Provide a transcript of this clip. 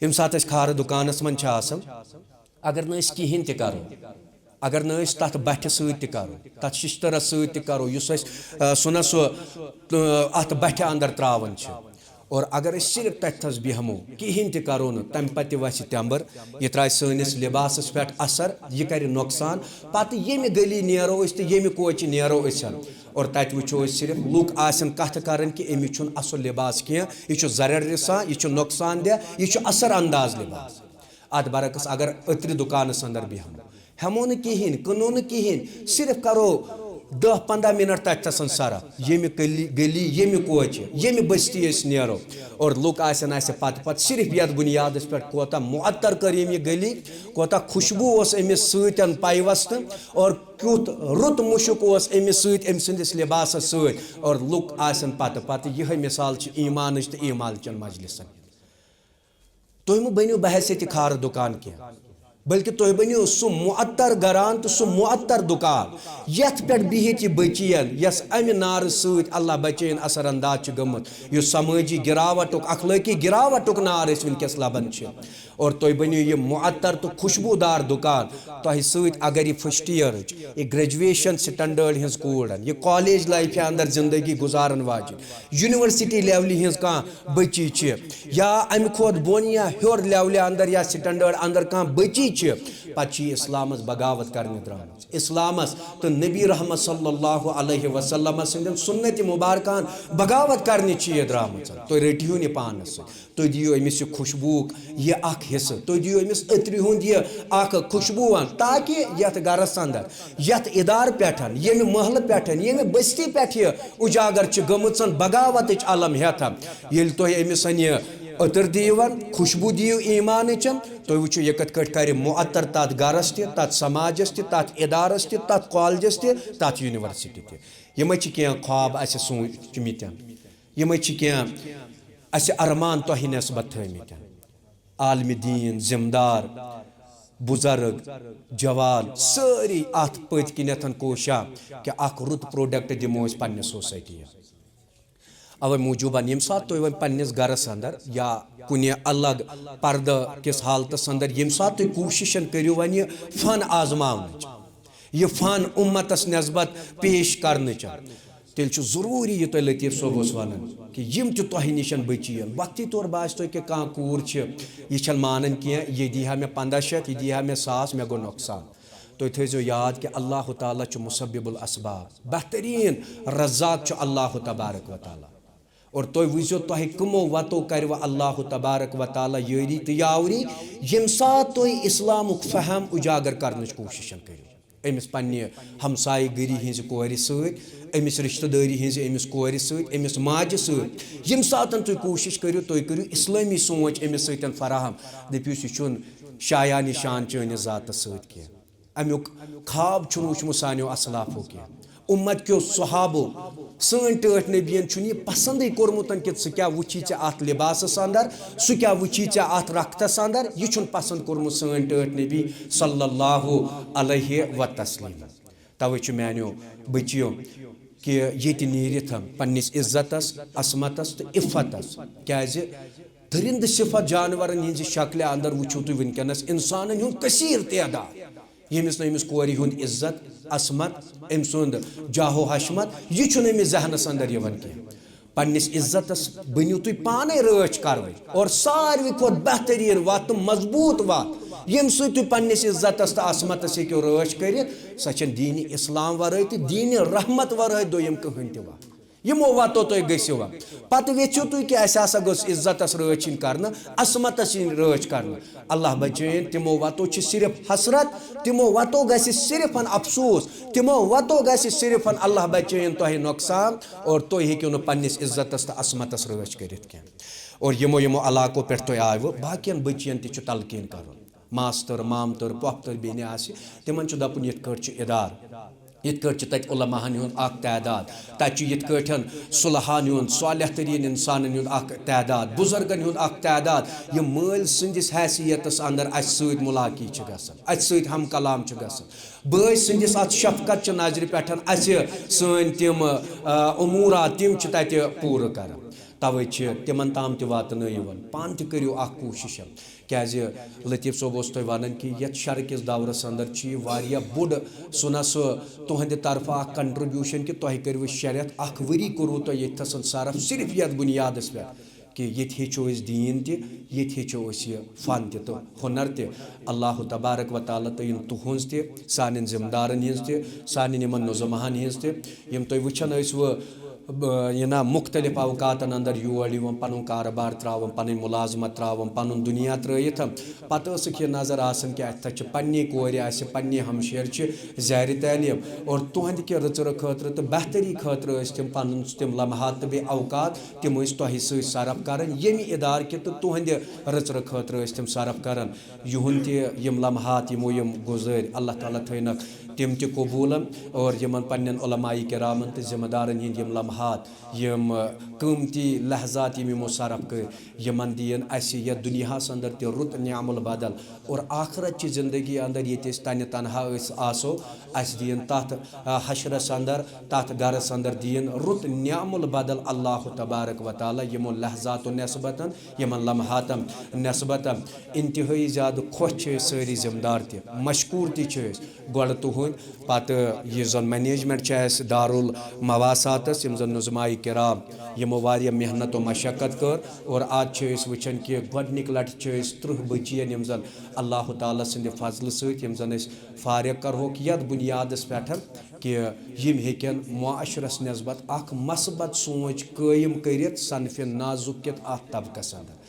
M سات اس کھار دکانس من آسان اگر نس کہین تہ کرو اگر نس تت بٹھ ست کرو تت ششترس ست کرو اس سنہ سو ات بٹھ اندر تراون اور اگر اس صرف تتھس بیہمو کہین تہ کرو نا تم پتہ وس تمبر یہ ترائے سنس لباسس پہ اثر یہ کر نقصان پتہ یم گلی نیرو اس تہ یم کوچ نیرو اسن اور تت وچو صرف لوک آسن کت کرن کہ امی چھن اصل لباس کی یہ زرر رسان یہ نقصان دہ یہ اثر انداز لباس ات برعکس اگر اتر دکانس اندر بیہمو ہمو نا کہین کنو نا کہین صرف کرو 10-15 منٹ تتھس صرف یم گلی یم کوچ یم بستی اس نیرو اور لوک آسن اس پتہ صرف یت بنیاد پہ کوتا معطر کر یہ گلی کوتا خوشبو اس امس ستن پیوست اور کیت رت مشک اس امس ست ام سندس لباس ست اور لوک آسن پتہ یہ مثال ایمان تو ایمان چن مجلسن تھی مہ بنو بحثیت کھار دکان کی بلکہ تھی بنو سہ معطر گران تو سہ معطر دکان یت پہ بہت یہ بچین یس امہ نار ست اللہ بچین اثر انداز گمت یہ سماجی گراوٹ اخلاقی گراوٹ نار اس ونکس لبان اور تھی بنو یہ معطر تو خوشبودار دکان تہ ست اگر یہ فرسٹ ایئر یہ گریجویشن سٹینڈرڈ ہز کورن یہ کالج لائف اندر زندگی گزارن واجن یونیورسٹی لیولہ ہز کان بچی یا امہ کھت بون یا ہیور لیولہ اندر یا سٹینڈرڈ اندر کان بچی پتہ اسلامس بغاوت کرنے درامت اسلامس تو نبی رحمت صلی اللہ علیہ وسلم سندن سنت مبارکان بغاوت کرنے یہ درامت تھی رٹیو نی پانس تھی دیو امس یہ خوشبو یہ اخ حصہ تھی دیو امس اتری ہند یہ اخ خوشبو تاکہ یت گرس اندر یت ادار پہ یم محل پہ یم بستی پہ اجاگر گمت بغاوت علم ہیت یل تھی امس یہ اتر دیوان خوشبو دیو ایمان چن تو وچو یہ کت کٹ کر معطر تات گرس تہ تات سماجس تہ تات ادارس تہ تات کالجس تہ تات یونیورسٹی تہ یم کی خواب اس سوچمت یم کی اس ارمان تہ نسبت تھمت عالم دین ذمہ دار بزرگ جوان ساری ات پت کنتھ کوشاں کہ اخ رت پروڈکٹ دمو پنہ سوسائٹی اوے موجوباً یم سات تھی پنس گرس اندر یا کن الگ پردہ کس حالتس اندر یم سات تھی کوششن کرو ون یہ فن آزماونچ یہ فن امتس نسبت پیش کرنچ تیل ضروری یہ تھی لطیف صوب ونان کہ یم تہ نشن بچین وقتی طور باس تھی کہ کان کور یہ مانن کی یہ دی ہا مے 1500 یہ دی ہا مے 1000 مے گو نقصان تھی تھو یاد کہ اللہ تعالیٰ مسبب الاسباب بہترین رزاق اللہ تبارک و تعالیٰ اور تھی وچو تہ کمو وتو کرو اللہ تبارک و تعالیٰ یاری تو یاوری یم سات تھی اسلامک فہم اجاگر کرنچ کوشش کرو امس پنہ ہمسائے گری ہز کور ست امس رشتہ داری ہز امس کور ست امس ماجہ ست یم سات تھی کوشش کرو تھی کرو اسلامی سوچ امس ستن فراہم دپیو یہ شایہ نشان چٲنِس ذاتس ست کی امیک خواب چھُنہٕ وٕچھمُت سانیو اسلافو کینٛہہ امت کیو صحابو سن ٹٲٹھۍ نبیَن چھُنہٕ یہِ پسندٕے کوٚرمُت کہ ژٕ کیٛاہ وٕچھی ژےٚ اتھ لباسس اندر سُہ کیٛاہ وٕچھی ژےٚ اتھ رختس اندر یہِ چھُنہٕ پسند کوٚرمُت سٲنۍ ٹٲٹھۍ نبی صلی اللہ علیہ وتسلیم توے چھُ میانیو بچیو کہ ییٚتہِ نیٖرِتھ پننس عزتس عصمتس تہٕ عفتس کیازِ درند صفت جانورن ہٕنٛزِ شکلہِ اندر وٕچھِو تُہۍ ونکیٚنس انسانن ہُنٛد کثیٖر تعداد ییٚمِس نہٕ أمِس کورِ ہُنٛد عزت عصمت أمۍ سُنٛد جاہو حشمت یہ چھُنہٕ أمِس ذہنس اندر یِوان کینٛہہ پننس عزتس بنیو تُہۍ پانے رٲچھ کروٕنۍ اور ساروی کھۄتہٕ بہتریٖن وتھ تہٕ مضبوٗط وتھ ییٚمہِ سۭتۍ تُہۍ پننس عزتس تہٕ عصمتس ہیٚکِو رٲچھ کٔرِتھ سۄ چھےٚ دیٖنہِ اسلام ورٲے تہٕ دیٖنہِ رحمت ورٲے دوٚیِم کٕہٕنۍ تہِ وتھ یمو وتو تُہۍ گٔژھِو پتہٕ ویٚژھِو تُہۍ کہ اَسہِ ہسا گٔژھ عزتس رٲچھ یِنۍ کرنہٕ عصمتس یِنۍ رٲچھ کرنہٕ اللہ بچٲیِن تِمو وتو چھِ صرف حسرت تِمو وتو گژھِ صرف افسوس تِمو وتو گژھِ صرف اللہ بچٲیِن تۄہہِ نۄقصان اور تُہۍ ہیٚکِو نہٕ پننس عزتس تہٕ عصمتس رٲچھ کٔرِتھ کینٛہہ اور یمو علاقو پٮ۪ٹھ تُہۍ آیوٕ باقین بچین تہِ چھُ تلقیٖن کرُن ماستٕر مامتٕر پۄپھتٕر بیٚنہِ آسہِ تِمن چھُ دپُن یِتھ کٲٹھۍ چھُ ادارٕ یِتھ کٲٹھۍ چھُ تتہِ علماہن ہُنٛد اکھ تعداد تتہِ چھُ یِتھ کٲٹھۍ صلحان ہُنٛد صالح تریٖن انسانن ہُنٛد اکھ تعداد بزرگن ہُنٛد اکھ تعداد یِم مٲلۍ سٕنٛدِس حیثیتس اندر اسہِ سۭتۍ مُلاقی چھِ گژھان اسہِ سۭتۍ ہم کلام چھِ گژھان بٲے سٕنٛدِس اتھ شفقت چہِ نظرِ پٮ۪ٹھ اسہِ سٲنۍ تِم اموٗرات تِم چھِ تتہِ پوٗرٕ کران توے تمن تام تہ واتنٲیِو پان تہ کٔرِو اکھ کوٗشِش کیازِ لطیف صٲب اوس تۄہہِ وَنان کہِ یتھ شرکِس دورس اندر چھِ یہِ واریاہ بوٚڑ سُہ تُہنٛدِ طرفہٕ اکھ کنٹربیوٗشن کہِ تۄہہِ کٔرِو شےٚ رٮ۪تھ اکھ ؤری کوٚروٕ تۄہہِ ییٚتھَس صرف صرف یتھ بُنیادس پٮ۪ٹھ کہ ییٚتہِ ہیٚچھو أسۍ دیٖن تہِ ییٚتہِ ہیٚچھو أسۍ یہِ فن تہِ تہٕ ہُنر تہِ اللہ تبارک و تعالیٰ تٔیِن تُہٕنٛز تہِ سانٮ۪ن ذِمہٕ دارن ہِنٛز تہِ سانٮ۪ن یِمن نُظماہن ہِنٛز تہِ یِم تُہۍ وٕچھان ٲسوٕ یہِ نا مُختلف اوقاتن اندر یور یِوان پنُن کارٕبار ترٛاوان پنٕنۍ مُلازمت ترٛاوان پنُن دُنیا ترٛٲیِتھ پتہٕ ٲسٕکھ یہِ نظر آسان کہِ اتہِ چھِ پننہِ کورِ آسہِ پننہِ ہمشیر چھِ زارِ تعلیٖم اور تُہنٛدِ کہِ رٕژرٕ خٲطرٕ تہٕ بہتری خٲطرٕ ٲسۍ تِم پنُن تِم لمحات تہٕ بیٚیہِ اوقات تِم ٲسۍ تۄہہِ سۭتۍ صرف کران ییٚمہِ ادارٕ کہِ تہٕ تُہنٛدِ رٕژرٕ خٲطرٕ ٲسۍ تِم صرف کران یِہُنٛد تہِ یِم لمحات یِمو یِم گُزٲرۍ اللہ تعالیٰ تھٲینکھ تِم تہِ قبوٗلن اور یِمن پننٮ۪ن علماء کرامن تہٕ ذِمہٕ دارن ہِنٛدۍ یِم لمحات یِم قۭمتی لحظات یِم یِمو صرف کٔرۍ یِمن دِیِن اسہِ یتھ دُنیاہس اندر تہِ رُت نعم البدل اور آخرت چہِ زندگی اندر ییٚتہِ أسۍ تنہِ تنہا أسۍ آسو اسہِ دِیِن تتھ حشرس اندر تتھ گرس اندر دِیِن رُت نعم البدل اللہ تبارک و تعالیٰ یِمو لحظاتو نٮ۪سبتن یِمن لمحاتن نٮ۪سبتن انتہٲیی زیادٕ خۄش چھِ أسۍ سٲری ذِمہٕ دار تہِ مشکوٗر تہِ چھِ أسۍ گۄڈٕ تُہنٛدۍ پتہٕ یُس زن مینیجمنٹ چھِ اسہِ دارالمواساتس یِم زن نظماء کرام یِمو واریاہ محنت و مشقت کٔر اور آز چھِ أسۍ وٕچھان کہِ گۄڈنِکۍ لٹہِ چھِ أسۍ 30 بٔچِیَن یِم زن اللہ تعالیٰ سٕنٛدِ فضلہٕ سۭتۍ یِم زن أسۍ فارغ کرہوکھ یتھ بُنیادس پٮ۪ٹھ کہِ یِم ہیٚکن معاشرس نٮ۪سبت اکھ مثبت سونٛچ قٲیِم کٔرِتھ صنفہِ نازُک کِتھ اتھ طبقس اندر